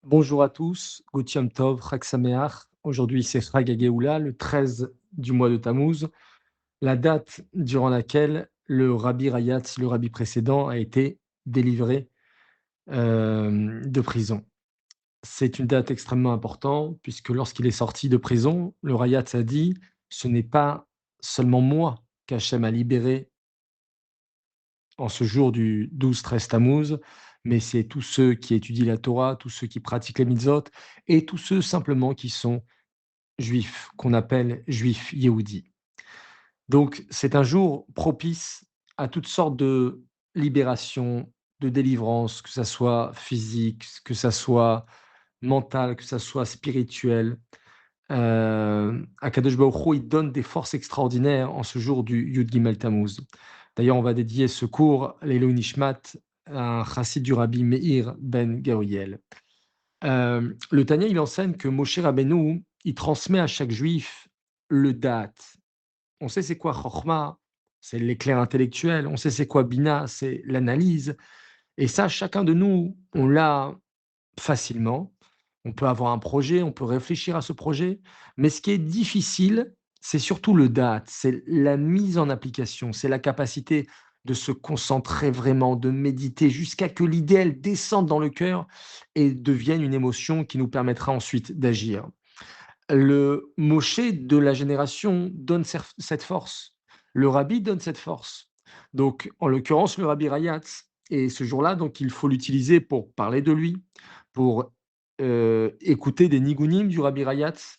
Bonjour à tous, Gutium Tov, Chag Sameach. Aujourd'hui, c'est Chag HaGeoula, le 13 du mois de Tammuz, la date durant laquelle le Rabbi Rayatz, le rabbi précédent, a été délivré de prison. C'est une date extrêmement importante puisque lorsqu'il est sorti de prison, le Rayatz a dit: «Ce n'est pas seulement moi qu'Hachem a libéré en ce jour du 12-13 Tammuz, mais c'est tous ceux qui étudient la Torah, tous ceux qui pratiquent les mitzvot et tous ceux simplement qui sont juifs, qu'on appelle juifs Yehudi. Donc c'est un jour propice à toutes sortes de libérations, de délivrance, que ça soit physique, que ça soit mental, que ça soit spirituel. Akadosh Baruch Hu, il donne des forces extraordinaires en ce jour du Yud Gimel Tammuz. D'ailleurs, on va dédier ce cours, l'Eloi Nishmat, à un chassid du Rabbi Meir ben Gabriel. Le Tanya, il enseigne que Moshe Rabbeinu, il transmet à chaque juif le date. On sait c'est quoi Chokhmah, c'est l'éclair intellectuel. On sait c'est quoi Bina, c'est l'analyse. Et ça, chacun de nous, on l'a facilement. On peut avoir un projet, on peut réfléchir à ce projet. Mais ce qui est difficile, c'est surtout le date, c'est la mise en application, c'est la capacité de se concentrer vraiment, de méditer jusqu'à que l'idée, elle descende dans le cœur et devienne une émotion qui nous permettra ensuite d'agir. Le Moshe de la génération donne cette force. Le rabbi donne cette force. Donc, en l'occurrence, le rabbi Rayatz. Et ce jour-là, donc, il faut l'utiliser pour parler de lui, pour écouter des nigunim du rabbi Rayatz.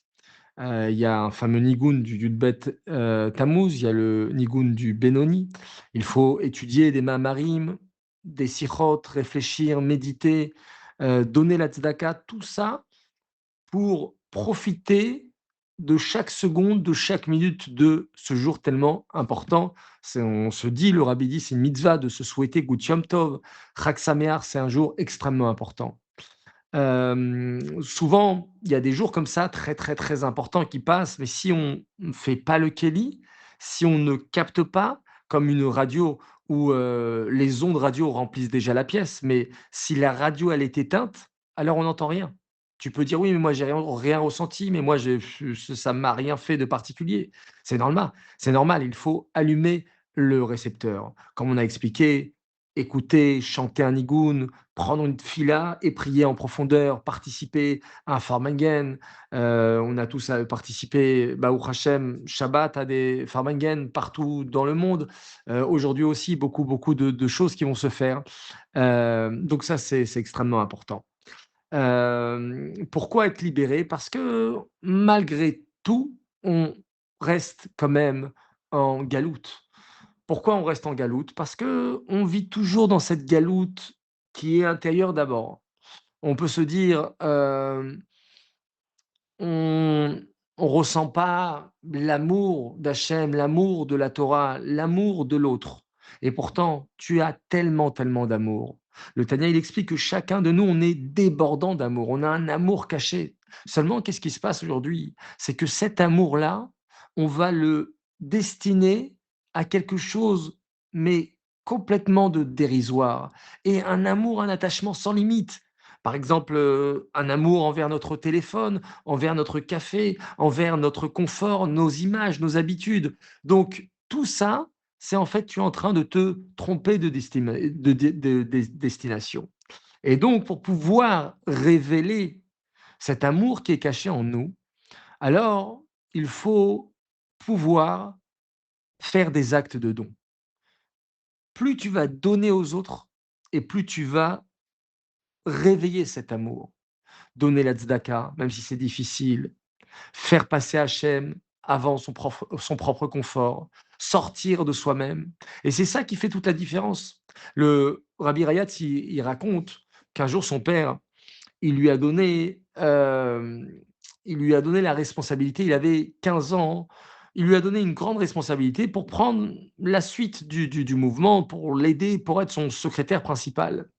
Il y a un fameux nigun du Yudbet Tammuz, il y a le nigun du Benoni. Il faut étudier des mamarim, des sichot, réfléchir, méditer, donner la tzedaka, tout ça pour profiter de chaque seconde, de chaque minute de ce jour tellement important. On se dit, le rabbi dit, c'est une mitzvah de se souhaiter Gut Yom Tov. Chag Sameach, c'est un jour extrêmement important. Souvent, il y a des jours comme ça, très, très, très importants qui passent, mais si on ne fait pas le Kéli, si on ne capte pas, comme une radio où les ondes radio remplissent déjà la pièce, mais si la radio, elle est éteinte, alors on n'entend rien. Tu peux dire: «Oui, mais moi j'ai rien ressenti, mais moi ça m'a rien fait de particulier». C'est normal, il faut allumer le récepteur. Comme on a expliqué, écouter, chanter un nigoun, prendre une fila et prier en profondeur, participer à un Farmangen. On a tous participé, Baruch Hashem, Shabbat à des Farmangen partout dans le monde. Aujourd'hui aussi, beaucoup, beaucoup de choses qui vont se faire. Donc ça, c'est extrêmement important. Pourquoi être libéré? Parce que malgré tout, on reste quand même en galoute. Pourquoi on reste en galoute? Parce que on vit toujours dans cette galoute qui est intérieure d'abord. On peut se dire, on on ressent pas l'amour d'Hachem, l'amour de la Torah, l'amour de l'autre et pourtant tu as tellement, tellement d'amour. Le Tanya, il explique que chacun de nous, on est débordant d'amour, on a un amour caché. Seulement qu'est-ce qui se passe aujourd'hui? C'est que cet amour-là, on va le destiner à quelque chose, mais complètement de dérisoire et un amour, un attachement sans limite. Par exemple, un amour envers notre téléphone, envers notre café, envers notre confort, nos images, nos habitudes. Donc tout ça, c'est en fait, tu es en train de te tromper de destination. Et donc pour pouvoir révéler cet amour qui est caché en nous, alors il faut pouvoir faire des actes de don. Plus tu vas donner aux autres et plus tu vas réveiller cet amour. Donner la tzedaka, même si c'est difficile, faire passer Hachem avant son propre confort, sortir de soi-même. Et c'est ça qui fait toute la différence. Le Rabbi Rayatz, il raconte qu'un jour son père, il lui a donné, il lui a donné la responsabilité, il avait 15 ans, il lui a donné une grande responsabilité pour prendre la suite du mouvement, pour l'aider, pour être son secrétaire principal.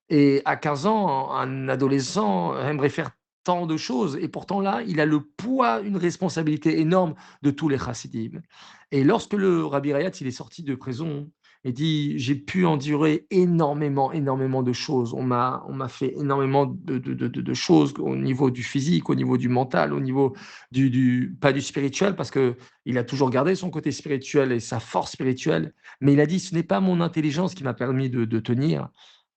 Et à 15 ans, un adolescent aimerait faire tant de choses et pourtant là, il a le poids, une responsabilité énorme de tous les chassidim. Et lorsque le Rabbi Rayatz, il est sorti de prison, Il dit: «J'ai pu endurer énormément, énormément de choses. On m'a fait énormément de choses au niveau du physique, au niveau du mental, au niveau du pas du spirituel parce que il a toujours gardé son côté spirituel et sa force spirituelle, mais il a dit: «Ce n'est pas mon intelligence qui m'a permis de tenir,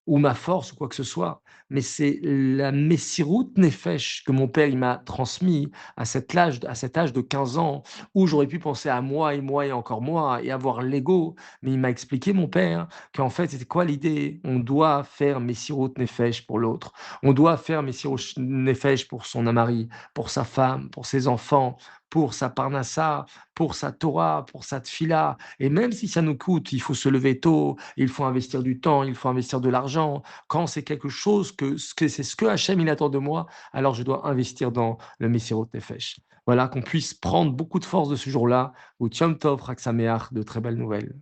ou ma force ou quoi que ce soit, mais c'est la Messirut Nefesh que mon père il m'a transmis à cet âge de 15 ans où j'aurais pu penser à moi et encore moi et avoir l'ego. Mais il m'a expliqué mon père qu'en fait c'était quoi l'idée? On doit faire Messirut Nefesh pour l'autre. On doit faire Messirut Nefesh pour son mari, pour sa femme, pour ses enfants, pour sa parnassa, pour sa Torah, pour sa tfila et même si ça nous coûte, il faut se lever tôt, il faut investir du temps, il faut investir de l'argent. Quand c'est quelque chose que c'est ce que Hachem il attend de moi, alors je dois investir dans le Messirot Nefesh. Voilà, qu'on puisse prendre beaucoup de force de ce jour-là, ou Tchom Tov, Chag Sameach, de très belles nouvelles.